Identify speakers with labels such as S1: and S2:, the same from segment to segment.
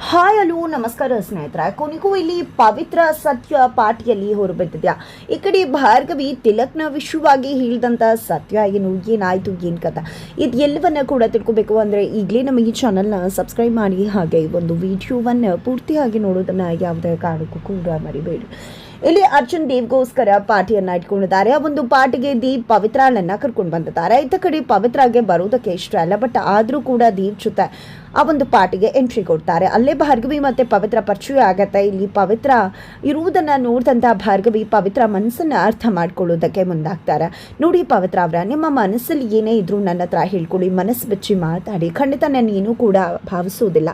S1: Hi hello ನಮಸ್ಕಾರ ಸ್ನೇಹಿತರೆ. ಕೊನೆಗೂ ಇಲ್ಲಿ ಪವಿತ್ರ ಸತ್ಯ ಪಾಠಿಯಲ್ಲಿ ಹೊರಬಿದ್ದಿದ್ಯಾ. ಈ ಕಡೆ ಭಾರ್ಗವಿ ತಿಲಕ್ನ ವಿಷಯವಾಗಿ ಹೇಳಿದಂಥ ಸತ್ಯ ಏನಾಯಿತು ಏನು ಕಥೆ ಇದು ಎಲ್ಲವನ್ನ ಕೂಡ ತಿಳ್ಕೊಬೇಕು ಅಂದರೆ ಈಗಲೇ ನಮ್ಮ ಈ ಚಾನಲ್ನ ಸಬ್ಸ್ಕ್ರೈಬ್ ಮಾಡಿ, ಹಾಗೆ ಒಂದು ವಿಡಿಯೋವನ್ನು ಪೂರ್ತಿಯಾಗಿ ನೋಡೋದನ್ನು ಯಾವುದೇ ಕಾರಣಕ್ಕೂ ಕೂಡ ಮರಿಬೇಡಿ. ಇಲ್ಲಿ ಅರ್ಜುನ್ ದೇವ್ಗೋಸ್ಕರ ಪಾರ್ಟಿಯನ್ನ ಇಟ್ಕೊಂಡಿದ್ದಾರೆ. ಆ ಒಂದು ಪಾರ್ಟಿಗೆ ದೀಪ್ ಪವಿತ್ರಳನ್ನ ಕರ್ಕೊಂಡು ಬಂದಿದ್ದಾರೆ. ಇತ್ತ ಕಡೆ ಪವಿತ್ರಾಗೆ ಬರೋದಕ್ಕೆ ಇಷ್ಟ ಅಲ್ಲ, ಬಟ್ ಆದರೂ ಕೂಡ ದೀಪ್ ಜೊತೆ ಆ ಒಂದು ಪಾರ್ಟಿಗೆ ಎಂಟ್ರಿ ಕೊಡ್ತಾರೆ. ಅಲ್ಲೇ ಭಾರ್ಗವಿ ಮತ್ತೆ ಪವಿತ್ರ ಪರಿಚಯ ಆಗತ್ತೆ. ಇಲ್ಲಿ ಪವಿತ್ರ ಇರುವುದನ್ನ ನೋಡಿದಂಥ ಭಾರ್ಗವಿ ಪವಿತ್ರ ಮನಸ್ಸನ್ನ ಅರ್ಥ ಮಾಡ್ಕೊಳ್ಳೋದಕ್ಕೆ ಮುಂದಾಗ್ತಾರೆ. ನೋಡಿ ಪವಿತ್ರ ಅವರ, ನಿಮ್ಮ ಮನಸ್ಸಲ್ಲಿ ಏನೇ ಇದ್ರೂ ನನ್ನ ಹತ್ರ ಹೇಳ್ಕೊಳ್ಳಿ, ಮನಸ್ಸು ಬಿಚ್ಚಿ ಮಾತಾಡಿ. ಖಂಡಿತ ನಾನು ಏನೂ ಕೂಡ ಭಾವಿಸೋದಿಲ್ಲ.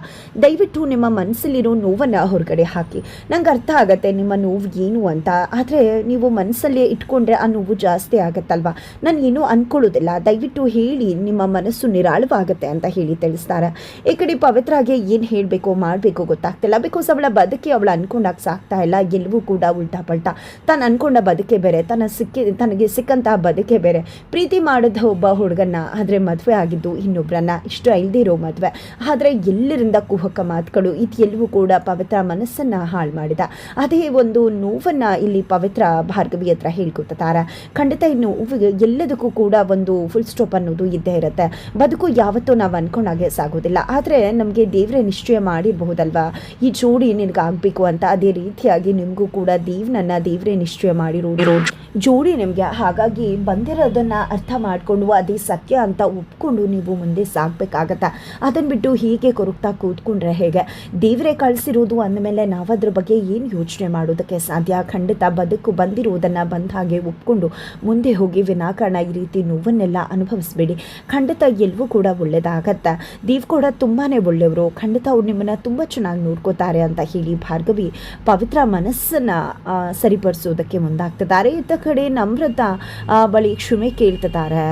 S1: ದಯವಿಟ್ಟು ನಿಮ್ಮ ಮನಸ್ಸಲ್ಲಿರೋ ನೋವನ್ನು ಹೊರಗಡೆ ಹಾಕಿ. ನಂಗೆ ಅರ್ಥ ಆಗತ್ತೆ ನಿಮ್ಮ ನೋವು ಏನು ಅಂತ, ಆದರೆ ನೀವು ಮನಸ್ಸಲ್ಲೇ ಇಟ್ಕೊಂಡ್ರೆ ಆ ನೋವು ಜಾಸ್ತಿ ಆಗತ್ತಲ್ವಾ. ನಾನು ಏನೂ ಅನ್ಕೊಳ್ಳೋದಿಲ್ಲ, ದಯವಿಟ್ಟು ಹೇಳಿ, ನಿಮ್ಮ ಮನಸ್ಸು ನಿರಾಳವಾಗತ್ತೆ ಅಂತ ಹೇಳಿ ತಿಳಿಸ್ತಾರೆ. ಈ ಕಡೆ ಪವಿತ್ರಾಗೆ ಏನು ಹೇಳಬೇಕು ಮಾಡಬೇಕು ಗೊತ್ತಾಗ್ತಿಲ್ಲ. ಬಿಕಾಸ್ ಅವಳ ಬದುಕಿ ಅವಳು ಅನ್ಕೊಂಡಾಗ ಸಾಕ್ತಾ ಇಲ್ಲ. ಎಲ್ಲವೂ ಕೂಡ ಉಲ್ಟಾ ಪಲ್ಟಾ. ತಾನು ಅನ್ಕೊಂಡ ಬದುಕೆ ಬೇರೆ, ತನಗೆ ಸಿಕ್ಕಂತಹ ಬದುಕೆ ಬೇರೆ. ಪ್ರೀತಿ ಮಾಡಿದ ಒಬ್ಬ ಹುಡುಗನ್ನ, ಆದರೆ ಮದುವೆ ಆಗಿದ್ದು ಇನ್ನೊಬ್ಬರನ್ನ, ಇಷ್ಟ ಇಲ್ದಿರೋ ಮದುವೆ, ಆದರೆ ಎಲ್ಲರಿಂದ ಕುಹಕ ಮಾತುಗಳು, ಇದೆಲ್ಲವೂ ಕೂಡ ಪವಿತ್ರ ಮನಸ್ಸನ್ನು ಹಾಳು ಮಾಡಿದ. ಅದೇ ಒಂದು ನೋವನ್ನು ಇಲ್ಲಿ ಪವಿತ್ರ ಭಾರ್ಗವಿ ಹತ್ರ ಹೇಳ್ಕೊತಾರೆ. ಖಂಡಿತ ಈ ನೋವಿಗೆ ಎಲ್ಲದಕ್ಕೂ ಕೂಡ ಒಂದು ಫುಲ್ ಸ್ಟಾಪ್ ಅನ್ನೋದು ಇದ್ದೇ ಇರುತ್ತೆ. ಬದುಕು ಯಾವತ್ತೂ ನಾವು ಅನ್ಕೊಂಡಾಗೆ ಸಾಗೋದಿಲ್ಲ, ಆದರೆ ನಮಗೆ ದೇವರೇ ನಿಶ್ಚಯ ಮಾಡಿರಬಹುದಲ್ವಾ ಈ ಜೋಡಿ ನಿನಗಾಗಬೇಕು ಅಂತ. ಅದೇ ರೀತಿಯಾಗಿ ನಿಮಗೂ ಕೂಡ ದೇವರೇ ನಿಶ್ಚಯ ಮಾಡಿರೋ ಜೋಡಿ ನಿಮಗೆ. ಹಾಗಾಗಿ ಬಂದಿರೋದನ್ನು ಅರ್ಥ ಮಾಡಿಕೊಂಡು ಅದೇ ಸತ್ಯ ಅಂತ ಒಪ್ಕೊಂಡು ನೀವು ಮುಂದೆ ಸಾಗಬೇಕಾಗತ್ತೆ. ಅದನ್ನು ಬಿಟ್ಟು ಹೀಗೆ ಕೊರಗ್ತಾ ಕೂತ್ಕೊಂಡ್ರೆ ಹೇಗೆ? ದೇವರೇ ಕಳಿಸಿರೋದು ಅಂದಮೇಲೆ ನಾವು ಅದ್ರ ಬಗ್ಗೆ ಏನು ಯೋಚನೆ ಮಾಡೋದಕ್ಕೆ ಸಾಧ್ಯ? ಖಂಡಿತ ಬದುಕು ಬಂದಿರೋದನ್ನು ಬಂದ ಹಾಗೆ ಒಪ್ಕೊಂಡು ಮುಂದೆ ಹೋಗಿ ವಿನಾಕಾರಣ ಈ ರೀತಿ ನೋವನ್ನೆಲ್ಲ ಅನುಭವಿಸ್ಬೇಡಿ. ಖಂಡಿತ ಎಲ್ಲವೂ ಕೂಡ ಒಳ್ಳೆಯದಾಗತ್ತೆ. ದೇವ್ ಕೂಡ ತುಂಬಾ ಒಳ್ಳೆಯವರು. ಖಂಡಿತ ಅವ್ರು ನಿಮ್ಮನ್ನು ತುಂಬ ಚೆನ್ನಾಗಿ ನೋಡ್ಕೋತಾರೆ ಅಂತ ಹೇಳಿ ಭಾರ್ಗವಿ ಪವಿತ್ರ ಮನಸ್ಸನ್ನು ಸರಿಪಡಿಸೋದಕ್ಕೆ ಮುಂದಾಗ್ತಿದ್ದಾರೆ. ಇತ್ತ ಕಡೆ ನಮ್ರತ ಬಳಿ ಕ್ಷಮೆ ಕೇಳ್ತಿದ್ದಾರೆ.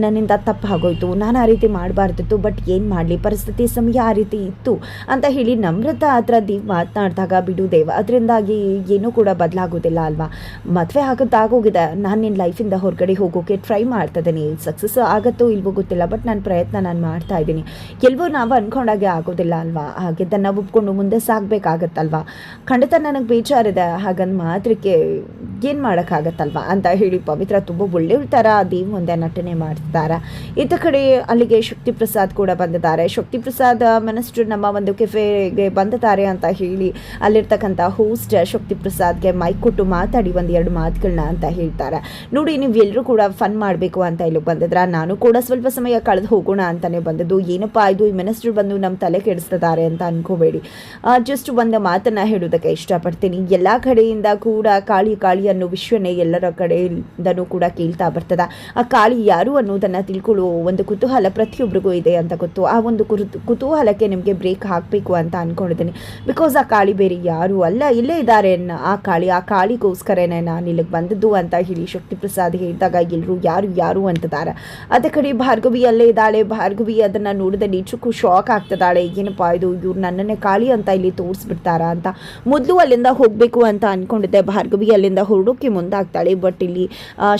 S1: ನನ್ನಿಂದ ತಪ್ಪು ಆಗೋಯ್ತು, ನಾನು ಆ ರೀತಿ ಮಾಡಬಾರ್ದಿತ್ತು, ಬಟ್ ಏನು ಮಾಡಲಿ, ಪರಿಸ್ಥಿತಿ ಸಮಯ ಆ ರೀತಿ ಇತ್ತು ಅಂತ ಹೇಳಿ ನಮ್ರತ ಹತ್ರ ದೇವ್ ಮಾತನಾಡಿದಾಗ, ಬಿಡು ದೇವ್, ಅದರಿಂದಾಗಿ ಏನೂ ಕೂಡ ಬದಲಾಗೋದಿಲ್ಲ ಅಲ್ವಾ. ಮದುವೆ ಆಗೋಗಿದೆ, ನಾನು ನಿನ್ನ ಲೈಫಿಂದ ಹೊರಗಡೆ ಹೋಗೋಕ್ಕೆ ಟ್ರೈ ಮಾಡ್ತಾ ಇದ್ದೀನಿ. ಸಕ್ಸಸ್ ಆಗುತ್ತೋ ಇಲ್ವೋ ಗೊತ್ತಿಲ್ಲ, ಬಟ್ ನನ್ನ ಪ್ರಯತ್ನ ನಾನು ಮಾಡ್ತಾ ಇದ್ದೀನಿ. ಎಲ್ಲವೂ ನಾವು ಅಂದ್ಕೊಂಡಾಗೆ ಆಗೋದಿಲ್ಲ ಅಲ್ವಾ. ಹಾಗಿದ್ದನ್ನು ಒಪ್ಕೊಂಡು ಮುಂದೆ ಸಾಗಬೇಕಾಗತ್ತಲ್ವಾ. ಖಂಡಿತ ನನಗೆ ಬೇಜಾರಿದೆ, ಹಾಗಂದು ಮಾತ್ರಕ್ಕೆ ಏನು ಮಾಡೋಕ್ಕಾಗತ್ತಲ್ವಾ ಅಂತ ಹೇಳಿ ಪವಿತ್ರ ತುಂಬ ಒಳ್ಳೆಯ ಥರ ದೇವ್ ಮುಂದೆ ನಟನೆ ಮಾಡ್ತಿದ್ದಾರೆ. ಇತ್ತ ಕಡೆ ಅಲ್ಲಿಗೆ ಶಕ್ತಿ ಪ್ರಸಾದ್ ಕೂಡ ಬಂದಿದ್ದಾರೆ. ಶಕ್ತಿ ಪ್ರಸಾದ್ ಮಿನಿಸ್ಟರ್ ನಮ್ಮ ಒಂದು ಕೆಫೆಗೆ ಬಂದಿದ್ದಾರೆ ಅಂತ ಹೇಳಿ ಅಲ್ಲಿರ್ತಕ್ಕಂಥ ಹೋಸ್ಟ್ ಶಕ್ತಿ ಪ್ರಸಾದ್ಗೆ ಮೈಕ್ ಕೊಟ್ಟು ಮಾತಾಡಿ ಒಂದೆರಡು ಮಾತುಗಳನ್ನ ಅಂತ ಹೇಳ್ತಾರೆ. ನೋಡಿ, ನೀವು ಎಲ್ಲರೂ ಕೂಡ ಫನ್ ಮಾಡಬೇಕು ಅಂತ ಇಲ್ಲಿ ಬಂದಿದ್ರ, ನಾನು ಕೂಡ ಸ್ವಲ್ಪ ಸಮಯ ಕಳೆದು ಹೋಗೋಣ ಅಂತಲೇ ಬಂದದ್ದು. ಏನಪ್ಪ ಇದು, ಈ ಮಿನಿಸ್ಟರ್ ಬಂದು ನಮ್ಮ ತಲೆ ಕೆಡಿಸ್ತಿದ್ದಾರೆ ಅಂತ ಅನ್ಕೋಬೇಡಿ. ಜಸ್ಟ್ ಒಂದು ಮಾತನ್ನು ಹೇಳೋದಕ್ಕೆ ಇಷ್ಟಪಡ್ತೀನಿ. ಎಲ್ಲ ಕಡೆಯಿಂದ ಕೂಡ ಕಾಳಿ ಕಾಳಿ ಅನ್ನೋ ವಿಷಯನೇ ಎಲ್ಲರ ಕಡೆಯಿಂದನೂ ಕೂಡ ಕೇಳ್ತಾ ಬರ್ತದೆ. ಆ ಕಾಳಿ ಯಾರು ಅನ್ನೋದನ್ನು ತಿಳ್ಕೊಳ್ಳೋ ಒಂದು ಕುತೂಹಲ ಪ್ರತಿಯೊಬ್ಬರಿಗೂ ಇದೆ ಅಂತ ಗೊತ್ತು. ಆ ಒಂದು ಕುತೂಹಲಕ್ಕೆ ನಿಮಗೆ ಬ್ರೇಕ್ ಹಾಕಬೇಕು ಅಂತ ಅಂದ್ಕೊಂಡಿದ್ದೀನಿ. ಬಿಕಾಸ್ ಆ ಕಾಳಿ ಬೇರೆ ಯಾರು ಅಲ್ಲ, ಇಲ್ಲೇ ಇದ್ದಾರೆ ಆ ಕಾಳಿಗೋಸ್ಕರನೇ ನಾನು ಇಲ್ಲಿಗೆ ಬಂದದ್ದು ಅಂತ ಹೇಳಿ ಶಕ್ತಿ ಪ್ರಸಾದ್ ಹೇಳಿದಾಗ ಎಲ್ಲರೂ ಯಾರು ಅಂತಿದ್ದಾರೆ. ಅದ ಕಡೆ ಭಾರ್ಗವಿ ಅಲ್ಲೇ ಇದ್ದಾಳೆ. ಭಾರ್ಗವಿ ಅದನ್ನು ನೋಡಿದ ನಿಜಕ್ಕೂ ಶಾಕ್ ಆಗ್ತದಾಳೆ. ಏನಪ್ಪಾ ಇದು, ಇವ್ರು ನನ್ನನ್ನೇ ಕಾಳಿ ಅಂತ ಇಲ್ಲಿ ತೋರಿಸ್ಬಿಡ್ತಾರ ಅಂತ. ಮೊದಲು ಅಲ್ಲಿಂದ ಹೋಗಬೇಕು ಅಂತ ಅಂದ್ಕೊಂಡಿದ್ದೆ. ಭಾರ್ಗವಿ ಅಲ್ಲಿಂದ ಹೊರಡೋಕ್ಕೆ ಮುಂದಾಗ್ತಾಳೆ. ಬಟ್ ಇಲ್ಲಿ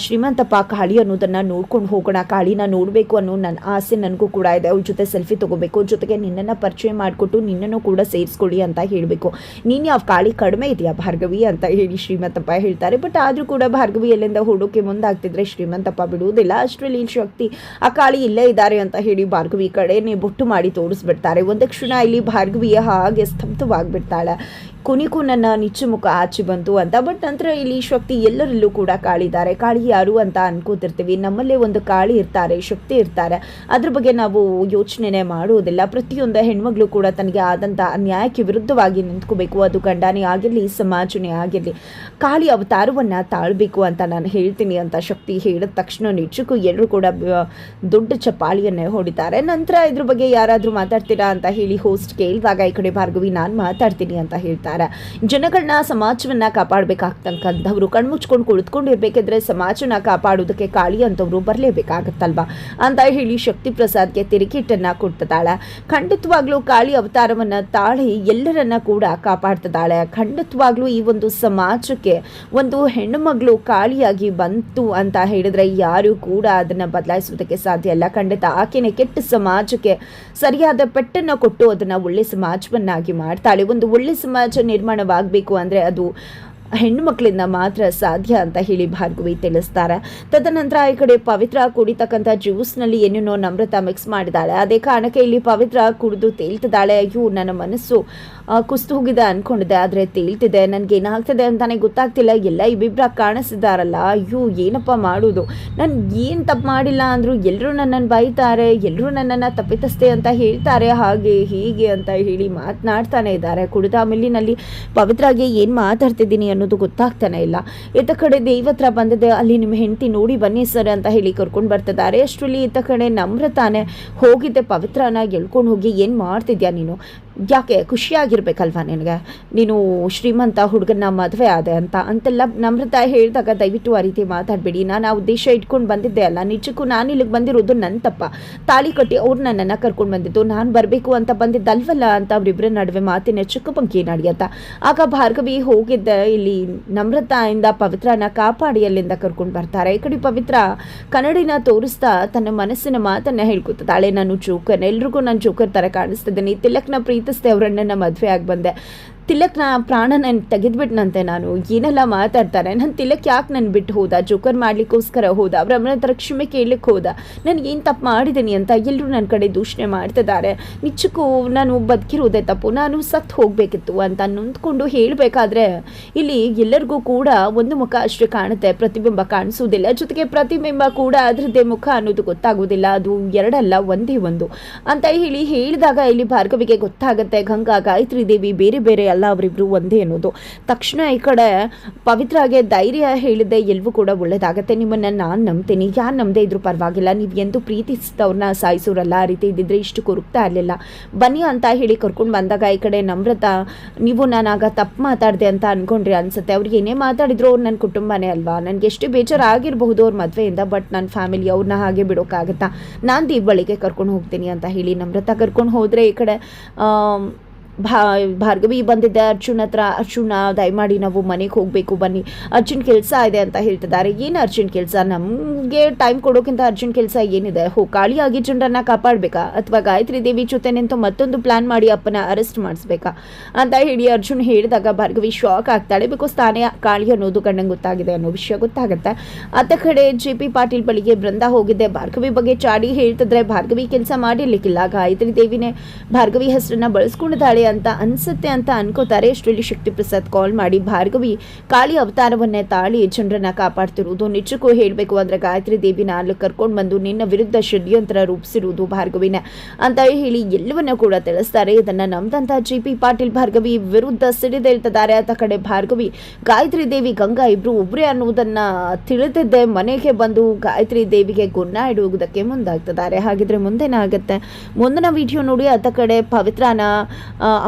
S1: ಶ್ರೀಮಂತಪ್ಪ ಕಾಳಿ ಅನ್ನೋದನ್ನು ನೋಡ್ಕೊಂಡು ಹೋಗೋಣ, ಕಾಳಿನ ನೋಡಬೇಕು ಅನ್ನೋ ನನ್ನ ಆಸೆ ನನಗೂ ಕೂಡ ಇದೆ. ಅವ್ರ ಜೊತೆ ಸೆಲ್ಫಿ ತೊಗೋಬೇಕು, ಜೊತೆಗೆ ನಿನ್ನನ್ನು ಪರಿಚಯ ಮಾಡಿಕೊಟ್ಟು ನಿನ್ನನ್ನು ಕೂಡ ಸೇರಿಸ್ಕೊಳ್ಳಿ ಅಂತ ಹೇಳಬೇಕು. ನೀನು ಯಾವ ಕಾಳಿ ಕಡಿಮೆ ಇದೆಯಾ ಭಾರ್ಗವಿ ಅಂತ ಹೇಳಿ ಶ್ರೀಮಂತಪ್ಪ ಹೇಳ್ತಾರೆ. ಬಟ್ ಆದರೂ ಕೂಡ ಭಾರ್ಗವಿ ಎಲ್ಲಿಂದ ಹೊರಡೋಕ್ಕೆ ಮುಂದಾಗ್ತಿದ್ರೆ ಶ್ರೀಮಂತಪ್ಪ ಬಿಡುವುದಿಲ್ಲ. ಅಷ್ಟರಲ್ಲಿ ಶಕ್ತಿ ಆ ಕಾಳಿ ಇಲ್ಲೇ ಇದ್ದಾರೆ ಅಂತ ಹೇಳಿ ಭಾರ್ಗವಿ ಕಡೆನೇ ಬೊಟ್ಟು ಮಾಡಿ ತೋರಿಸ್ಬಿಡ್ತಾರೆ. ಒಂದು ಕ್ಷಣ ಇಲ್ಲಿ ಭಾರ್ಗವಿಯ ಹಾಗೆ ಸ್ತಬ್ಧವಾಗಿಬಿಡ್ತಾಳೆ. ಕೊನೆಗೂ ನನ್ನ ನಿಚ್ಚು ಮುಖ ಆಚೆ ಬಂತು ಅಂತ. ಬಟ್ ನಂತರ ಇಲ್ಲಿ ಶಕ್ತಿ ಎಲ್ಲರಲ್ಲೂ ಕೂಡ ಕಾಳಿದ್ದಾರೆ. ಕಾಳಿ ಯಾರು ಅಂತ ಅನ್ಕೋತಿರ್ತೀವಿ. ನಮ್ಮಲ್ಲೇ ಒಂದು ಕಾಳಿ ಇರ್ತಾರೆ, ಶಕ್ತಿ ಇರ್ತಾರೆ. ಅದ್ರ ಬಗ್ಗೆ ನಾವು ಯೋಚನೆ ಮಾಡುವುದಿಲ್ಲ. ಪ್ರತಿಯೊಂದು ಹೆಣ್ಮಗಳು ಕೂಡ ತನಗೆ ಆದಂಥ ಅನ್ಯಾಯಕ್ಕೆ ವಿರುದ್ಧವಾಗಿ ನಿಂತ್ಕೋಬೇಕು. ಅದು ಗಂಡನೇ ಆಗಿರಲಿ, ಸಮಾಜನೇ ಆಗಿರಲಿ, ಕಾಳಿ ಅವತಾರವನ್ನು ತಾಳಬೇಕು ಅಂತ ನಾನು ಹೇಳ್ತೀನಿ ಅಂತ ಶಕ್ತಿ ಹೇಳಿದ ತಕ್ಷಣ ನಿಜಕ್ಕೂ ಎಲ್ಲರೂ ಕೂಡ ದೊಡ್ಡ ಚಪ್ಪಾಳಿಯನ್ನೇ ಹೊಡಿತಾರೆ. ನಂತರ ಇದ್ರ ಬಗ್ಗೆ ಯಾರಾದರೂ ಮಾತಾಡ್ತೀರಾ ಅಂತ ಹೇಳಿ ಹೋಸ್ಟ್ ಕೇಳಿದಾಗ ಈ ಕಡೆ ಭಾರ್ಗವಿ ನಾನು ಮಾತಾಡ್ತೀನಿ ಅಂತ ಹೇಳ್ತಾರೆ. ಹೇಳ್ತಿದ್ದಾರೆ. ಜನಗಳನ್ನ ಸಮಾಜವನ್ನ ಕಾಪಾಡಬೇಕಾಗ್ತಕ್ಕಂಥವ್ರು ಕಣ್ಮುಚ್ಕೊಂಡು ಕುಳಿತುಕೊಂಡಿರ್ಬೇಕಿದ್ರೆ ಸಮಾಜನ ಕಾಪಾಡೋದಕ್ಕೆ ಕಾಳಿ ಅಂತವ್ರು ಬರಲೇಬೇಕಾಗತ್ತಲ್ವಾ ಅಂತ ಹೇಳಿ ಶಕ್ತಿ ಪ್ರಸಾದ್ಗೆ ತಿರುಗೇಟನ್ನ ಕೊಡ್ತಿದ್ದಾಳೆ. ಖಂಡಿತವಾಗ್ಲೂ ಕಾಳಿ ಅವತಾರವನ್ನ ತಾಳಿ ಎಲ್ಲರನ್ನ ಕೂಡ ಕಾಪಾಡ್ತಿದ್ದಾಳೆ. ಖಂಡಿತವಾಗ್ಲೂ ಈ ಒಂದು ಸಮಾಜಕ್ಕೆ ಒಂದು ಹೆಣ್ಣು ಮಗಳು ಕಾಳಿಯಾಗಿ ಬಂತು ಅಂತ ಹೇಳಿದ್ರೆ ಯಾರು ಕೂಡ ಅದನ್ನ ಬದಲಾಯಿಸುವುದಕ್ಕೆ ಸಾಧ್ಯ ಇಲ್ಲ. ಖಂಡಿತ ಆಕೆನೆ ಕೆಟ್ಟ ಸಮಾಜಕ್ಕೆ ಸರಿಯಾದ ಪೆಟ್ಟನ್ನು ಕೊಟ್ಟು ಅದನ್ನ ಒಳ್ಳೆ ಸಮಾಜವನ್ನಾಗಿ ಮಾಡ್ತಾಳೆ. ಒಂದು ಒಳ್ಳೆ ಸಮಾಜ ನಿರ್ಮಾಣವಾಗಬೇಕು ಅಂದ್ರೆ ಅದು ಹೆಣ್ಣು ಮಕ್ಕಳಿಂದ ಮಾತ್ರ ಸಾಧ್ಯ ಅಂತ ಹೇಳಿ ಭಾರ್ಗವಿ ತಿಳಿಸ್ತಾರೆ. ತದನಂತರ ಈ ಕಡೆ ಪವಿತ್ರ ಕುಡಿತಕ್ಕಂಥ ಜ್ಯೂಸ್ನಲ್ಲಿ ಏನೇನೋ ನಮ್ರತ ಮಿಕ್ಸ್ ಮಾಡಿದಾಳೆ. ಅದೇ ಕಾರಣಕ್ಕೆ ಇಲ್ಲಿ ಪವಿತ್ರ ಕುಡಿದು ತೇಲ್ತಿದ್ದಾಳೆ. ಅಯ್ಯೋ ನನ್ನ ಮನಸ್ಸು ಕುಸ್ತು ಹೋಗಿದೆ ಅನ್ಕೊಂಡಿದ್ದೆ, ಆದರೆ ತೇಲ್ತಿದೆ, ನನಗೆ ಏನಾಗ್ತದೆ ಅಂತಾನೆ ಗೊತ್ತಾಗ್ತಿಲ್ಲ, ಎಲ್ಲ ಇಬ್ಬಿಬ್ರ ಕಾಣಿಸ್ತಿದ್ದಾರಲ್ಲ, ಅಯ್ಯೋ ಏನಪ್ಪ ಮಾಡೋದು, ನಾನು ಏನು ತಪ್ಪು ಮಾಡಿಲ್ಲ ಅಂದರೂ ಎಲ್ಲರೂ ನನ್ನನ್ನು ಬೈತಾರೆ, ಎಲ್ಲರೂ ನನ್ನನ್ನು ತಪ್ಪಿತಸ್ಥೆ ಅಂತ ಹೇಳ್ತಾರೆ, ಹಾಗೆ ಹೀಗೆ ಅಂತ ಹೇಳಿ ಮಾತನಾಡ್ತಾನೆ ಇದ್ದಾರೆ. ಕುಡಿದ ಮಿಲ್ಲಿನಲ್ಲಿ ಪವಿತ್ರಾಗೆ ಏನು ಮಾತಾಡ್ತಿದ್ದೀನಿ ಅನ್ನೋದು ಗೊತ್ತಾಗ್ತಾನೆ ಇಲ್ಲ. ಇತ್ತ ಕಡೆ ದೇವತ್ರ ಬಂದಿದೆ, ಅಲ್ಲಿ ನಿಮ್ಮ ಹೆಂಡತಿ ನೋಡಿ ಬನ್ನಿ ಸರ್ ಅಂತ ಹೇಳಿ ಕರ್ಕೊಂಡು ಬರ್ತಿದ್ದಾರೆ. ಅಷ್ಟರಲ್ಲಿ ಇತ್ತ ಕಡೆ ನಮ್ರತಾನೆ ಹೋಗಿದ್ದೆ ಪವಿತ್ರನ ಎಳ್ಕೊಂಡು ಹೋಗಿ ಏನು ಮಾಡ್ತಿದ್ಯಾ ನೀನು, ಯಾಕೆ ಖುಷಿಯಾಗಿರ್ಬೇಕಲ್ವಾ ನಿನಗೆ, ನೀನು ಶ್ರೀಮಂತ ಹುಡುಗನ ಮದುವೆ ಆದೆ ಅಂತೆಲ್ಲ ನಮ್ರತ ಹೇಳಿದಾಗ ದಯವಿಟ್ಟು ಆ ರೀತಿ ಮಾತಾಡಬೇಡಿ, ನಾನು ಆ ಉದ್ದೇಶ ಇಟ್ಕೊಂಡು ಬಂದಿದ್ದೆ ಅಲ್ಲ, ನಿಜಕ್ಕೂ ನಾನು ಇಲ್ಲಿಗೆ ಬಂದಿರೋದು ನನ್ನ ತಪ್ಪ, ತಾಳಿ ಕಟ್ಟಿ ಅವ್ರು ನನ್ನನ್ನು ಕರ್ಕೊಂಡು ಬಂದಿದ್ದು, ನಾನು ಬರಬೇಕು ಅಂತ ಬಂದಿದ್ದಲ್ವಲ್ಲ ಅಂತ ಅವರಿಬ್ಬರ ನಡುವೆ ಮಾತಿನ ಚಿಕ್ಕಪಂಕಿ ನಡೆಯುತ್ತಾ. ಆಗ ಭಾರ್ಗವಿ ಹೋಗಿದ್ದೆ ಇಲ್ಲಿ ನಮ್ರತಾಯಿಂದ ಪವಿತ್ರನ ಕಾಪಾಡಿ ಅಲ್ಲಿಂದ ಕರ್ಕೊಂಡು ಬರ್ತಾರೆ. ಈ ಕಡೆ ಪವಿತ್ರ ಕನ್ನಡಿನ ತೋರಿಸ್ತಾ ತನ್ನ ಮನಸ್ಸಿನ ಮಾತನ್ನ ಹೇಳ್ಕೊತಾಳೆ, ನಾನು ಜೋಕರ್, ಎಲ್ರಿಗೂ ನಾನು ಜೋಕರ್ ಥರ ಕಾಣಿಸ್ತಿದ್ದೀನಿ, ತಿಲಕ್ನ ಪ್ರೀತಿಸ್ದೆ ಅವರನ್ನ ಮದುವೆ ಆಗಿ ಬಂದೆ, ತಿಲಕ್ನ ಪ್ರಾಣ ನಾನು ತೆಗೆದ್ಬಿಟ್ನಂತೆ, ನಾನು ಏನೆಲ್ಲ ಮಾತಾಡ್ತಾರೆ, ನಾನು ತಿಲಕ್ ಯಾಕೆ ನನ್ನ ಬಿಟ್ಟು ಹೋದ, ಜೋಕರ್ ಮಾಡ್ಲಿಕ್ಕೋಸ್ಕರ ಹೋದ, ಅವ್ರ ಹತ್ರ ಕ್ಷಮೆ ಕೇಳಲಿಕ್ಕೆ ಹೋದ, ನಾನು ಏನು ತಪ್ಪು ಮಾಡಿದ್ದೀನಿ ಅಂತ ಎಲ್ಲರೂ ನನ್ನ ಕಡೆ ದೂಷಣೆ ಮಾಡ್ತಿದ್ದಾರೆ, ನಿಜಕ್ಕೂ ನಾನು ಬದುಕಿರೋದೇ ತಪ್ಪು, ನಾನು ಸತ್ತು ಹೋಗಬೇಕಿತ್ತು ಅಂತ ನೊಂದ್ಕೊಂಡು ಹೇಳಬೇಕಾದ್ರೆ ಇಲ್ಲಿ ಎಲ್ಲರಿಗೂ ಕೂಡ ಒಂದು ಮುಖ ಅಷ್ಟೇ ಕಾಣುತ್ತೆ, ಪ್ರತಿಬಿಂಬ ಕಾಣಿಸೋದಿಲ್ಲ, ಜೊತೆಗೆ ಪ್ರತಿಬಿಂಬ ಕೂಡ ಅದರದ್ದೇ ಮುಖ ಅನ್ನೋದು ಗೊತ್ತಾಗೋದಿಲ್ಲ, ಅದು ಎರಡಲ್ಲ ಒಂದೇ ಒಂದು ಅಂತ ಹೇಳಿ ಹೇಳಿದಾಗ ಇಲ್ಲಿ ಭಾರ್ಗವಿಗೆ ಗೊತ್ತಾಗುತ್ತೆ ಗಂಗಾ ಗಾಯತ್ರಿ ದೇವಿ ಬೇರೆ ಬೇರೆ ಅಲ್ಲ, ಅವರಿಬ್ರು ಒಂದೇ ಅನ್ನೋದು. ತಕ್ಷಣ ಈ ಕಡೆ ಪವಿತ್ರಾಗೆ ಧೈರ್ಯ ಹೇಳಿದ್ದೆ ಎಲ್ಲವೂ ಕೂಡ ಒಳ್ಳೇದಾಗತ್ತೆ, ನಿಮ್ಮನ್ನ ನಾನು ನಂಬ್ತೀನಿ, ಯಾರು ನಂಬದೇ ಇದ್ರು ಪರವಾಗಿಲ್ಲ, ನೀವು ಎಂದು ಪ್ರೀತಿಸಿದವ್ರನ್ನ ಸಾಯಿಸೋರಲ್ಲ, ಆ ರೀತಿ ಇದ್ದಿದ್ರೆ ಇಷ್ಟು ಕೊರಗ್ತಾ ಇರಲಿಲ್ಲ, ಬನ್ನಿ ಅಂತ ಹೇಳಿ ಕರ್ಕೊಂಡು ಬಂದಾಗ ಈ ಕಡೆ ನಮ್ರತ ನೀವು ನಾನಾಗ ತಪ್ಪು ಮಾತಾಡಿದೆ ಅಂತ ಅನ್ಕೊಂಡ್ರಿ ಅನ್ಸುತ್ತೆ, ಅವ್ರಿಗೆ ಏನೇ ಮಾತಾಡಿದ್ರು ಅವ್ರು ನನ್ನ ಕುಟುಂಬನೇ ಅಲ್ವಾ, ನನಗೆ ಎಷ್ಟು ಬೇಜಾರಾಗಿರಬಹುದು ಅವ್ರ ಮದುವೆಯಿಂದ, ಬಟ್ ನನ್ನ ಫ್ಯಾಮಿಲಿ ಅವ್ರನ್ನ ಹಾಗೆ ಬಿಡೋಕ್ಕಾಗತ್ತಾ, ನಾನು ದೀಪಾವಳಿಗೆ ಕರ್ಕೊಂಡು ಹೋಗ್ತೀನಿ ಅಂತ ಹೇಳಿ ನಮ್ರತ ಕರ್ಕೊಂಡು ಹೋದರೆ ಈ ಕಡೆ ಭಾರ್ಗವಿ ಬಂದಿದ್ದೆ ಅರ್ಜುನ್ ಹತ್ರ, ಅರ್ಜುನ ದಯಮಾಡಿ ನಾವು ಮನೆಗೆ ಹೋಗಬೇಕು ಬನ್ನಿ, ಅರ್ಜುನ್ ಕೆಲಸ ಇದೆ ಅಂತ ಹೇಳ್ತಿದ್ದಾರೆ. ಏನು ಅರ್ಜುನ್ ಕೆಲಸ, ನಮಗೆ ಟೈಮ್ ಕೊಡೋಕ್ಕಿಂತ ಅರ್ಜುನ್ ಕೆಲಸ ಏನಿದೆ, ಕಾಳಿಯಾಗಿ ಜನರನ್ನ ಕಾಪಾಡಬೇಕಾ ಅಥವಾ ಗಾಯತ್ರಿ ದೇವಿ ಜೊತೆ ನಿಂತು ಮತ್ತೊಂದು ಪ್ಲಾನ್ ಮಾಡಿ ಅಪ್ಪನ ಅರೆಸ್ಟ್ ಮಾಡಿಸ್ಬೇಕಾ ಅಂತ ಹೇಳಿ ಅರ್ಜುನ್ ಹೇಳಿದಾಗ ಭಾರ್ಗವಿ ಶಾಕ್ ಆಗ್ತಾಳೆ. ಬಿಕಾಸ್ ತಾನೇ ಕಾಳಿ ಅನ್ನೋದು ಗಂಡಂಗೆ ಗೊತ್ತಾಗಿದೆ ಅನ್ನೋ ವಿಷಯ ಗೊತ್ತಾಗುತ್ತೆ. ಅತ್ತ ಕಡೆ JP ಪಾಟೀಲ್ ಬಳಿಗೆ ಬೃಂದ ಹೋಗಿದ್ದೆ, ಭಾರ್ಗವಿ ಬಗ್ಗೆ ಚಾಡಿ ಹೇಳ್ತಿದ್ರೆ ಭಾರ್ಗವಿ ಕೆಲಸ ಮಾಡಿರ್ಲಿಕ್ಕಿಲ್ಲ, ಗಾಯತ್ರಿ ದೇವಿನೇ ಭಾರ್ಗವಿ ಹೆಸರನ್ನ ಬಳಸ್ಕೊಂಡಿದ್ದಾಳೆ ಅಂತ ಅನ್ಸುತ್ತೆ ಅಂತ ಅನ್ಕೋತಾರೆ. ಅಷ್ಟರಲ್ಲಿ ಶಕ್ತಿ ಪ್ರಸಾದ್ ಕಾಲ್ ಮಾಡಿ ಭಾರ್ಗವಿ ಕಾಳಿ ಅವತಾರವನ್ನೇ ತಾಳಿ ಜನರನ್ನ ಕಾಪಾಡ್ತಿರುವುದು, ನಿಜಕ್ಕೂ ಹೇಳಬೇಕು ಅಂದ್ರೆ ಗಾಯತ್ರಿ ದೇವಿನ ಅಲ್ಲಿ ಕರ್ಕೊಂಡು ಬಂದು ನಿನ್ನ ವಿರುದ್ಧ ಷಡ್ಯಂತ್ರ ರೂಪಿಸಿರುವುದು ಭಾರ್ಗವಿನೇ ಅಂತ ಹೇಳಿ ಎಲ್ಲವನ್ನ ಕೂಡ ತಿಳಿಸ್ತಾರೆ. ಇದನ್ನ ನಮ್ದಂತ JP ಪಾಟೀಲ್ ಭಾರ್ಗವಿ ವಿರುದ್ಧ ಸಿಡಿದೇಳ್ತಿದ್ದಾರೆ. ಆತ ಕಡೆ ಭಾರ್ಗವಿ ಗಾಯತ್ರಿ ದೇವಿ ಗಂಗಾ ಇಬ್ರು ಒಬ್ರೇ ಅನ್ನುವುದನ್ನ ತಿಳಿದಿದ್ದೆ ಮನೆಗೆ ಬಂದು ಗಾಯತ್ರಿ ದೇವಿಗೆ ಗುನ್ನ ಇಡುವುದಕ್ಕೆ ಮುಂದಾಗ್ತಿದ್ದಾರೆ. ಹಾಗಿದ್ರೆ ಮುಂದೇನಾಗುತ್ತೆ ಮುಂದಿನ ವಿಡಿಯೋ ನೋಡಿ. ಆತ ಕಡೆ ಪವಿತ್ರನ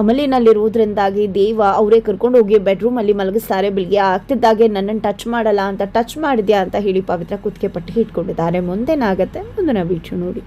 S1: ಅಮಲಿನಲ್ಲಿರುವುದರಿಂದಾಗಿ ದೇವ ಅವರೇ ಕರ್ಕೊಂಡು ಹೋಗಿ ಬೆಡ್ರೂಮಲ್ಲಿ ಮಲಗಿಸ್ತಾರೆ. ಬೆಳಿಗ್ಗೆ ಆಗ್ತಿದ್ದಾಗೆ ನನ್ನನ್ನು ಟಚ್ ಮಾಡಲ್ಲ ಅಂತ, ಟಚ್ ಮಾಡಿದ್ಯಾ ಅಂತ ಹೇಳಿ ಪವಿತ್ರ ಕುತ್ತಿಗೆ ಪಟ್ಟಿಗೆ ಇಟ್ಕೊಂಡಿದ್ದಾರೆ. ಮುಂದೇನಾಗತ್ತೆ ಮುಂದಿನ ವಿಡಿಯೋ ನೋಡಿ.